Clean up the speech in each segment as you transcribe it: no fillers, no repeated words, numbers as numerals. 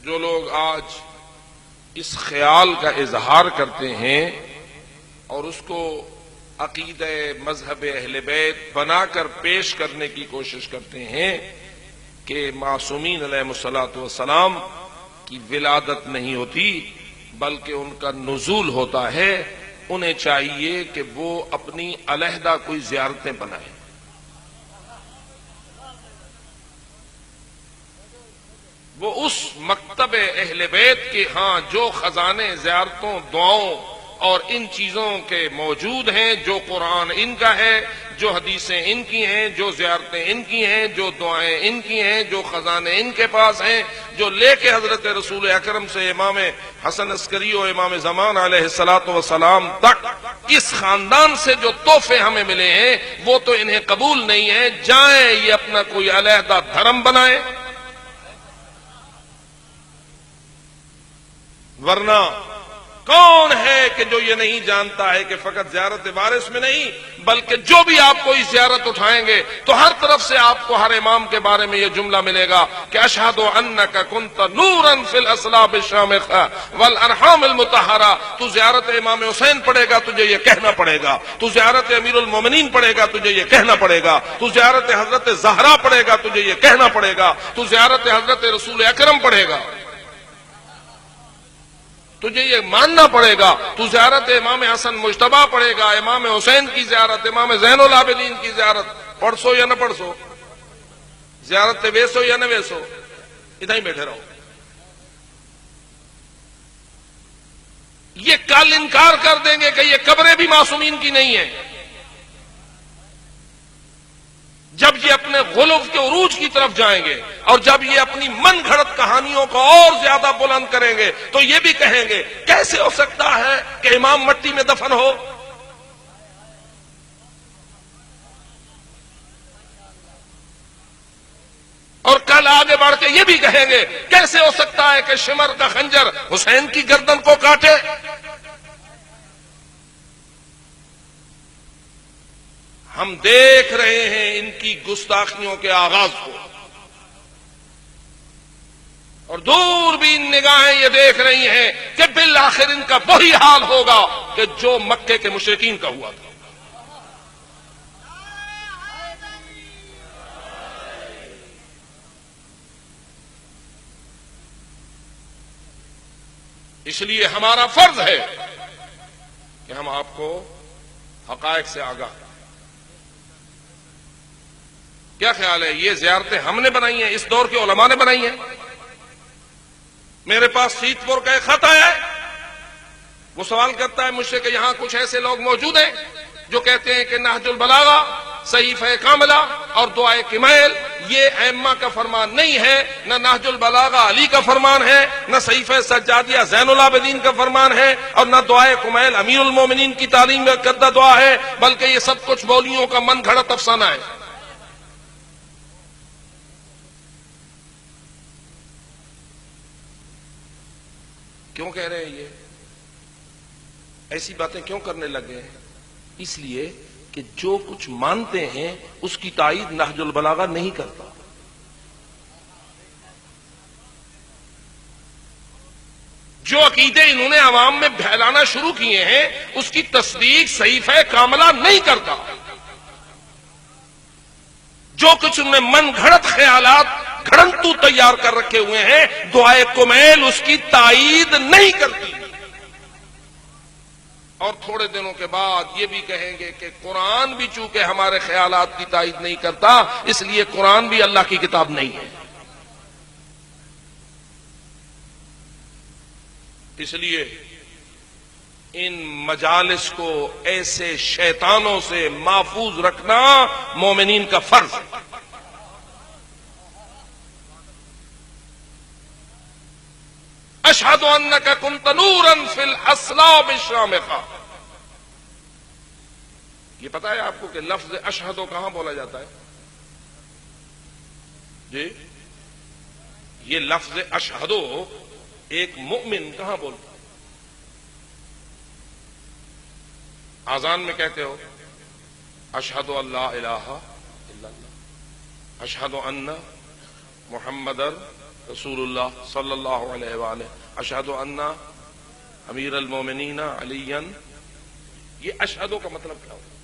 جو لوگ آج اس خیال کا اظہار کرتے ہیں اور اس کو عقیدہ مذہب اہل بیت بنا کر پیش کرنے کی کوشش کرتے ہیں کہ معصومین علیہم الصلاۃ والسلام کی ولادت نہیں ہوتی بلکہ ان کا نزول ہوتا ہے، انہیں چاہیے کہ وہ اپنی علیحدہ کوئی زیارتیں بنائیں۔ وہ اس مکتب اہل بیت کے ہاں جو خزانے زیارتوں، دعاؤں اور ان چیزوں کے موجود ہیں، جو قرآن ان کا ہے، جو حدیثیں ان کی ہیں، جو زیارتیں ان کی ہیں، جو دعائیں ان کی ہیں، جو خزانے ان کے پاس ہیں، جو لے کے حضرت رسول اکرم سے امام حسن عسکری و امام زمان علیہ الصلاۃ والسلام تک اس خاندان سے جو تحفے ہمیں ملے ہیں وہ تو انہیں قبول نہیں ہے۔ جائیں یہ اپنا کوئی علیحدہ دھرم بنائیں، ورنہ کون ہے کہ جو یہ نہیں جانتا ہے کہ فقط زیارت وارث میں نہیں بلکہ جو بھی آپ کو اس زیارت اٹھائیں گے تو ہر طرف سے آپ کو ہر امام کے بارے میں یہ جملہ ملے گا کہ اشہد انک کنت نورا فی الاصلاب الشامخہ والارحام المطہرہ۔ تو زیارت امام حسین پڑھے گا تجھے یہ کہنا پڑے گا، تو زیارت امیر المومنین پڑھے گا تجھے یہ کہنا پڑے گا، تو زیارت حضرت زہرا پڑھے گا تجھے یہ کہنا پڑے گا، تو زیارت حضرت رسول اکرم پڑھے گا تجھے یہ ماننا پڑے گا، تو زیارت امام حسن مجتبیٰ پڑھے گا، امام حسین کی زیارت، امام زین العابدین کی زیارت پڑھ سو یا نہ پڑھ سو، زیارت ویسو یا نہ ویسو، ادھر ہی بیٹھے رہو۔ یہ کل انکار کر دیں گے کہ یہ قبریں بھی معصومین کی نہیں ہیں، جب یہ اپنے غلو کے عروج کی طرف جائیں گے اور جب یہ اپنی من گھڑت کہانیوں کو اور زیادہ بلند کریں گے تو یہ بھی کہیں گے کیسے ہو سکتا ہے کہ امام مٹی میں دفن ہو، اور کل آگے بڑھ کے یہ بھی کہیں گے کیسے ہو سکتا ہے کہ شمر کا خنجر حسین کی گردن کو کاٹے۔ ہم دیکھ رہے ہیں ان کی گستاخیوں کے آغاز کو، اور دور بھی ان نگاہیں یہ دیکھ رہی ہیں کہ بالآخر ان کا وہی حال ہوگا کہ جو مکے کے مشرکین کا ہوا تھا۔ اس لیے ہمارا فرض ہے کہ ہم آپ کو حقائق سے آگاہ کریں۔ کیا خیال ہے یہ زیارتیں ہم نے بنائی ہیں، اس دور کے علماء نے بنائی ہیں؟ میرے پاس سیت پور کا ایک خط آیا ہے، وہ سوال کرتا ہے مجھ سے کہ یہاں کچھ ایسے لوگ موجود ہیں جو کہتے ہیں کہ نہج البلاغہ، صحیفہ کاملہ اور دعائے کمیل یہ ائمہ کا فرمان نہیں ہے، نہ نہج البلاغہ علی کا فرمان ہے، نہ صحیفہ سجادیہ زین العابدین کا فرمان ہے، اور نہ دعائے کمیل امیر المومنین کی تعلیم کردہ دعا ہے، بلکہ یہ سب کچھ مولویوں کا من گھڑت افسانہ ہے۔ کیوں کہہ رہے ہیں یہ ایسی باتیں کیوں کرنے لگے ہیں؟ اس لیے کہ جو کچھ مانتے ہیں اس کی تائید نہج البلاغہ نہیں کرتا۔ جو عقیدے انہوں نے عوام میں پھیلانا شروع کیے ہیں اس کی تصدیق صحیفہ کاملہ نہیں کرتا۔ جو کچھ انہوں نے من گھڑت خیالات گھڑنتو تیار کر رکھے ہوئے ہیں دعائے کمیل اس کی تائید نہیں کرتی۔ اور تھوڑے دنوں کے بعد یہ بھی کہیں گے کہ قرآن بھی چونکہ ہمارے خیالات کی تائید نہیں کرتا اس لیے قرآن بھی اللہ کی کتاب نہیں ہے۔ اس لیے ان مجالس کو ایسے شیطانوں سے محفوظ رکھنا مومنین کا فرض ہے۔ اشہد انک کنت نورا فی الاصلاب الشامخہ، یہ پتا ہے آپ کو کہ لفظ اشہدو کہاں بولا جاتا ہے؟ جی یہ لفظ اشہدو ایک مؤمن کہاں بولتا ہے؟ آذان میں کہتے ہو اشہد ان لا الہ الا اللہ، اشہد ان محمد رسول اللہ صلی اللہ علیہ وآلہ اشہد ان امیر المومنین علی، یہ اشہدوں کا مطلب کیا ہوتا؟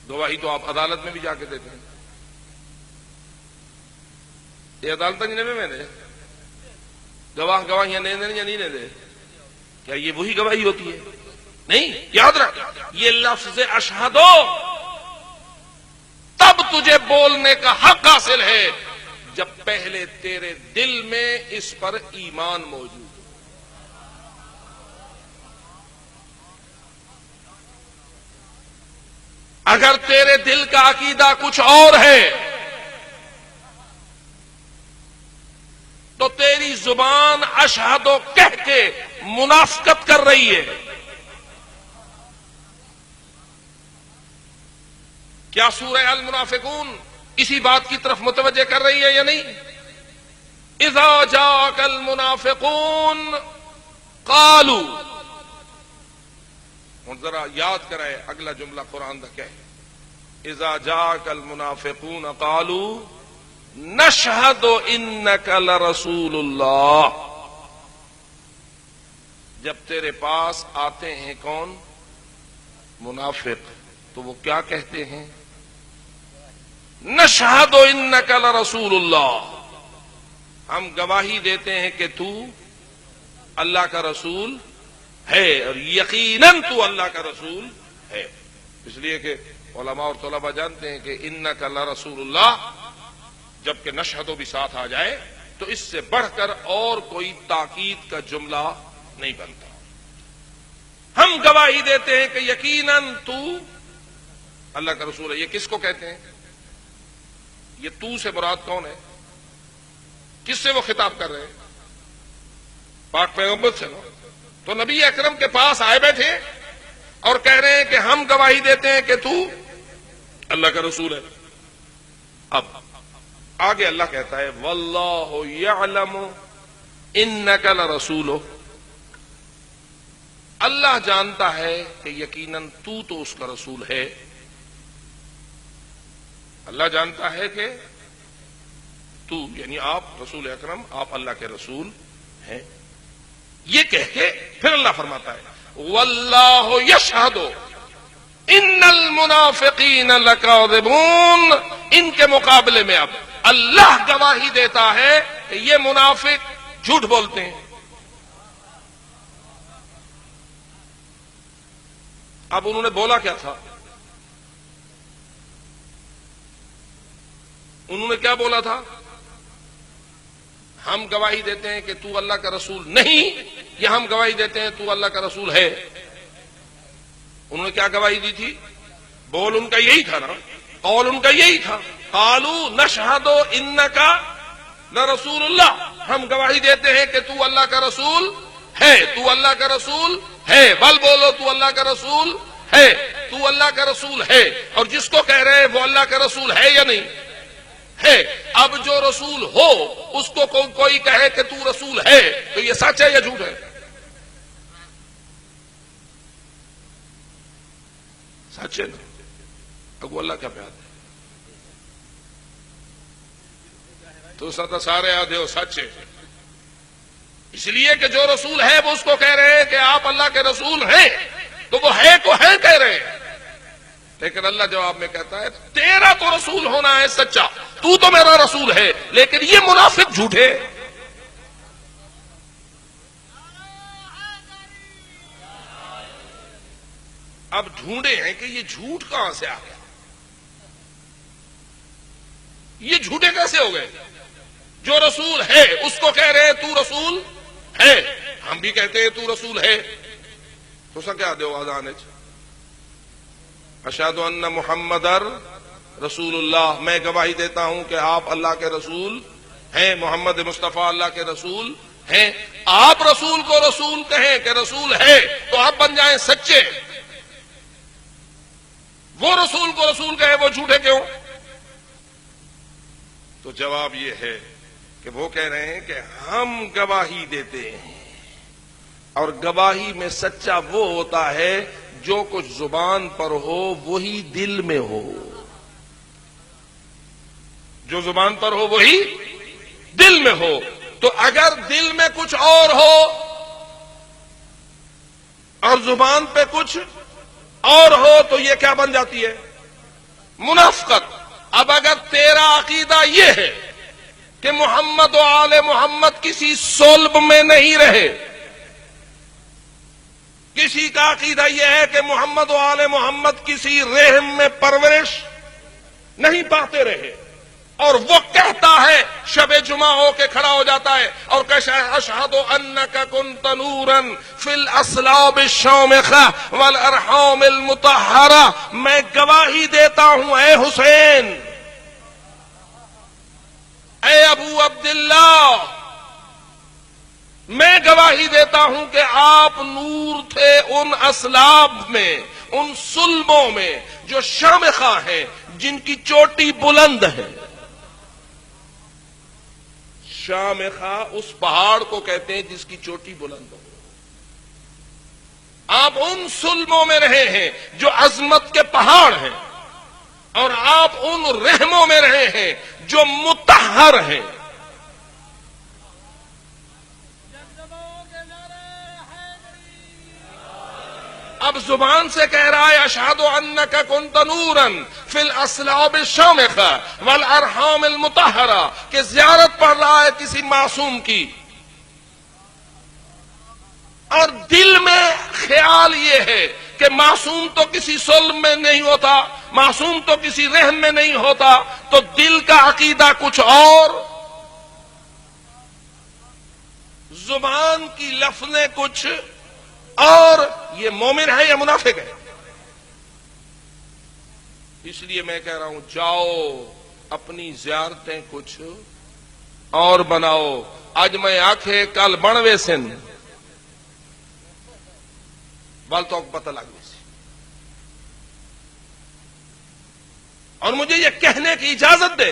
گواہی تو آپ عدالت میں بھی جا کے دیتے ہیں. یہ عدالت میں دے گواہیاں نہیں دیں یا نہیں دے؟ کیا یہ وہی گواہی ہوتی ہے؟ نہیں. یاد رکھ، یہ لفظ اشہدو تب تجھے بولنے کا حق حاصل ہے جب پہلے تیرے دل میں اس پر ایمان موجود ہو. اگر تیرے دل کا عقیدہ کچھ اور ہے تو تیری زبان اشہدو کہہ کے منافقت کر رہی ہے. کیا سورہ المنافقون اسی بات کی طرف متوجہ کر رہی ہے یا نہیں؟ اذا جاءک المنافقون قالوا، اور ذرا یاد کرائے اگلا جملہ قرآن کا کیا ہے؟ اذا جاءک المنافقون قالوا نشہد انک لرسول اللہ. جب تیرے پاس آتے ہیں کون؟ منافق، تو وہ کیا کہتے ہیں؟ نشہد انک لرسول اللہ، ہم گواہی دیتے ہیں کہ تو اللہ کا رسول ہے، اور یقیناً تو اللہ کا رسول ہے. اس لیے کہ علماء اور طلباء جانتے ہیں کہ انک لرسول اللہ جبکہ نشہدو بھی ساتھ آ جائے تو اس سے بڑھ کر اور کوئی تاکید کا جملہ نہیں بنتا. ہم گواہی دیتے ہیں کہ یقیناً تو اللہ کا رسول ہے. یہ کس کو کہتے ہیں؟ یہ تو سے مراد کون ہے؟ کس سے وہ خطاب کر رہے ہیں؟ پاک پیغمبر سے. تو نبی اکرم کے پاس آئے بیٹھے اور کہہ رہے ہیں کہ ہم گواہی دیتے ہیں کہ تو اللہ کا رسول ہے. اب آگے اللہ کہتا ہے واللہ یعلم انک لرسولہ، اللہ جانتا ہے کہ یقیناً تو اس کا رسول ہے. اللہ جانتا ہے کہ تو یعنی آپ رسول اکرم، آپ اللہ کے رسول ہیں. یہ کہہ کے پھر اللہ فرماتا ہے واللہ یشہد ان المنافقین لکاذبون. ان کے مقابلے میں اب اللہ گواہی دیتا ہے کہ یہ منافق جھوٹ بولتے ہیں. اب انہوں نے بولا کیا تھا؟ انہوں نے کیا بولا تھا؟ ہم گواہی دیتے ہیں کہ تو اللہ کا رسول نہیں، یا ہم گواہی دیتے ہیں تو اللہ کا رسول ہے. انہوں نے کیا گواہی دی تھی؟ بول ان کا یہی تھا نا، قول ان کا یہی تھا. قالوا نشہد انک لرسول اللہ، ہم گواہی دیتے ہیں کہ تو اللہ کا رسول ہے، تو اللہ کا رسول ہے. بل بولو تو اللہ کا رسول ہے، تو اللہ کا رسول ہے. اور جس کو کہہ رہے ہیں وہ اللہ کا رسول ہے یا نہیں ہے. اب جو رسول ہو اس کو کوئی کہے کہ تو رسول ہے تو یہ سچ ہے یا جھوٹ ہے؟ سچ ہے نا. اب اللہ کیا پیار ہے تو ستا سارے آدھے ہو سچ ہے. اس لیے کہ جو رسول ہے وہ اس کو کہہ رہے ہیں کہ آپ اللہ کے رسول ہیں، تو وہ ہے کو ہے کہہ رہے ہیں. لیکن اللہ جواب میں کہتا ہے تیرا تو رسول ہونا ہے سچا، تو میرا رسول ہے، لیکن یہ منافق جھوٹے. اب ڈھونڈے ہیں کہ یہ جھوٹ کہاں سے آ گیا، یہ جھوٹے کیسے ہو گئے؟ جو رسول ہے اس کو کہہ رہے ہیں تو رسول ہے، ہم بھی کہتے ہیں تو رسول ہے. تو سا کیا دے آزان اشہد ان محمد رسول اللہ، میں گواہی دیتا ہوں کہ آپ اللہ کے رسول ہیں، محمد مصطفیٰ اللہ کے رسول ہیں. آپ رسول کو رسول کہیں کہ رسول ہے تو آپ بن جائیں سچے. وہ رسول کو رسول کہے وہ جھوٹے کیوں؟ تو جواب یہ ہے کہ وہ کہہ رہے ہیں کہ ہم گواہی دیتے ہیں، اور گواہی میں سچا وہ ہوتا ہے جو کچھ زبان پر ہو وہی دل میں ہو. جو زبان پر ہو وہی دل میں ہو. تو اگر دل میں کچھ اور ہو اور زبان پہ کچھ اور ہو تو یہ کیا بن جاتی ہے؟ منافقت. اب اگر تیرا عقیدہ یہ ہے کہ محمد و آل محمد کسی صلب میں نہیں رہے، کسی کا عقیدہ یہ ہے کہ محمد و آل محمد کسی رحم میں پرورش نہیں پاتے رہے، اور وہ کہتا ہے شب جمعہ ہو کے کھڑا ہو جاتا ہے اور کہتا ہے اشہد انک کنت نورا فی الاصلاب الشامخہ والارحام المطہرہ، میں گواہی دیتا ہوں اے حسین، اے ابو عبداللہ، میں گواہی دیتا ہوں کہ آپ نور تھے ان اصلاب میں، ان صلبوں میں جو شامخہ ہیں، جن کی چوٹی بلند ہے. شامخہ اس پہاڑ کو کہتے ہیں جس کی چوٹی بلند ہو. آپ ان صلبوں میں رہے ہیں جو عظمت کے پہاڑ ہیں، اور آپ ان رحموں میں رہے ہیں جو مطہر ہیں. اب زبان سے کہہ رہا ہے اشہد انک کنت نورا فی الاصلاب الشامخہ والارحام المطہرہ، کہ زیارت پڑھ رہا ہے کسی معصوم کی، اور دل میں خیال یہ ہے کہ معصوم تو کسی صلب میں نہیں ہوتا، معصوم تو کسی رحم میں نہیں ہوتا، تو دل کا عقیدہ کچھ اور، زبان کی لفظیں کچھ اور. یہ مومن ہے یا منافق ہے؟ اس لیے میں کہہ رہا ہوں جاؤ اپنی زیارتیں کچھ اور بناؤ. آج میں آنکھیں کل بنوے سن بال تو پتہ لگ سی، اور مجھے یہ کہنے کی اجازت دے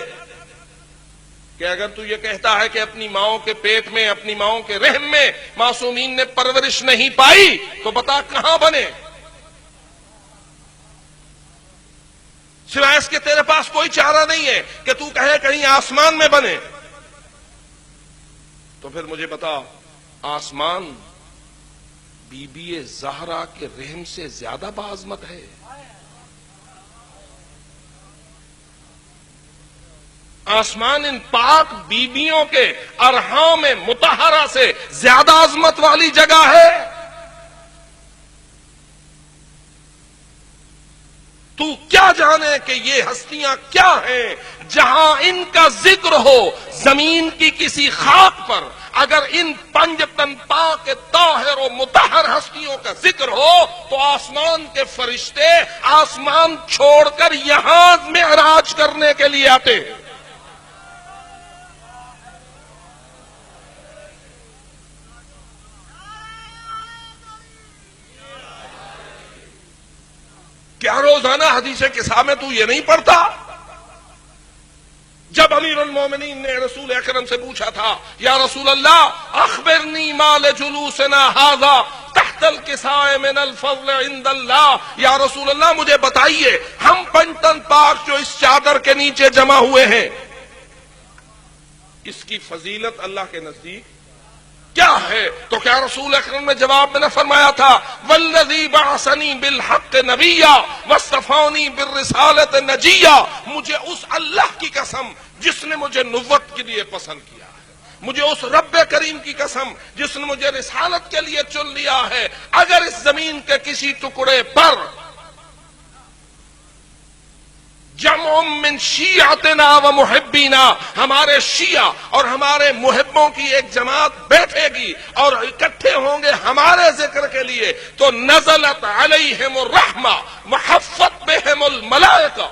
کہ اگر تو یہ کہتا ہے کہ اپنی ماؤں کے پیٹ میں، اپنی ماؤں کے رحم میں معصومین نے پرورش نہیں پائی، تو بتا کہاں بنے؟ سوائے اس کے تیرے پاس کوئی چارہ نہیں ہے کہ تو کہے کہیں آسمان میں بنے. تو پھر مجھے بتا، آسمان بی بی زہرا کے رحم سے زیادہ باعظمت ہے؟ آسمان ان پاک بیبیوں کے ارحام مطہرہ سے زیادہ عظمت والی جگہ ہے؟ تو کیا جانے کہ یہ ہستیاں کیا ہیں جہاں ان کا ذکر ہو زمین کی کسی خاک پر. اگر ان پنج تن پاک طاہر و مطہر ہستیوں کا ذکر ہو تو آسمان کے فرشتے آسمان چھوڑ کر یہاں معراج کرنے کے لیے آتے ہیں. کیا روزانہ حدیث قصہ میں تو یہ نہیں پڑھتا؟ جب امیر المومنین نے رسول اکرم سے پوچھا تھا یا رسول اللہ اخبرنی مال جلوسنا ھذا تحت الکساء من الفضل عند اللہ، یا رسول اللہ مجھے بتائیے ہم پنجتن پاک جو اس چادر کے نیچے جمع ہوئے ہیں، اس کی فضیلت اللہ کے نزدیک کیا ہے؟ تو کیا رسول اکرم نے جواب میں نے فرمایا تھا والذی بعثنی بالحق نبیا واصطفانی بالرسالۃ نجیا، مجھے اس اللہ کی قسم جس نے مجھے نبوت کے لیے پسند کیا ہے، مجھے اس رب کریم کی قسم جس نے مجھے رسالت کے لیے چن لیا ہے، اگر اس زمین کے کسی ٹکڑے پر جمع من شیعتنا و محبینا، ہمارے شیعہ اور ہمارے محبوں کی ایک جماعت بیٹھے گی اور اکٹھے ہوں گے ہمارے ذکر کے لیے، تو نزلت علیہم الرحمہ وحفت بہم الملائکہ.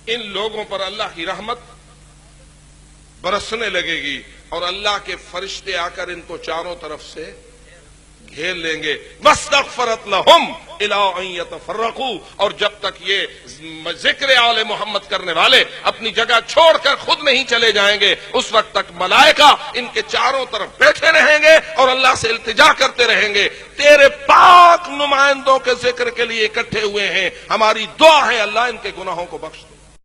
ان لوگوں پر اللہ کی رحمت برسنے لگے گی اور اللہ کے فرشتے آ کر ان کو چاروں طرف سے گھیر لیں گے. وَاسْتَغْفَرَتْ لَهُمْ إِلَىٰ أَن يَتَفَرَّقُوا. اور جب تک یہ ذکر آل محمد کرنے والے اپنی جگہ چھوڑ کر خود نہیں چلے جائیں گے، اس وقت تک ملائکہ ان کے چاروں طرف بیٹھے رہیں گے اور اللہ سے التجا کرتے رہیں گے. تیرے پاک نمائندوں کے ذکر کے لیے اکٹھے ہوئے ہیں، ہماری دعا ہے اللہ ان کے گناہوں کو بخش دے.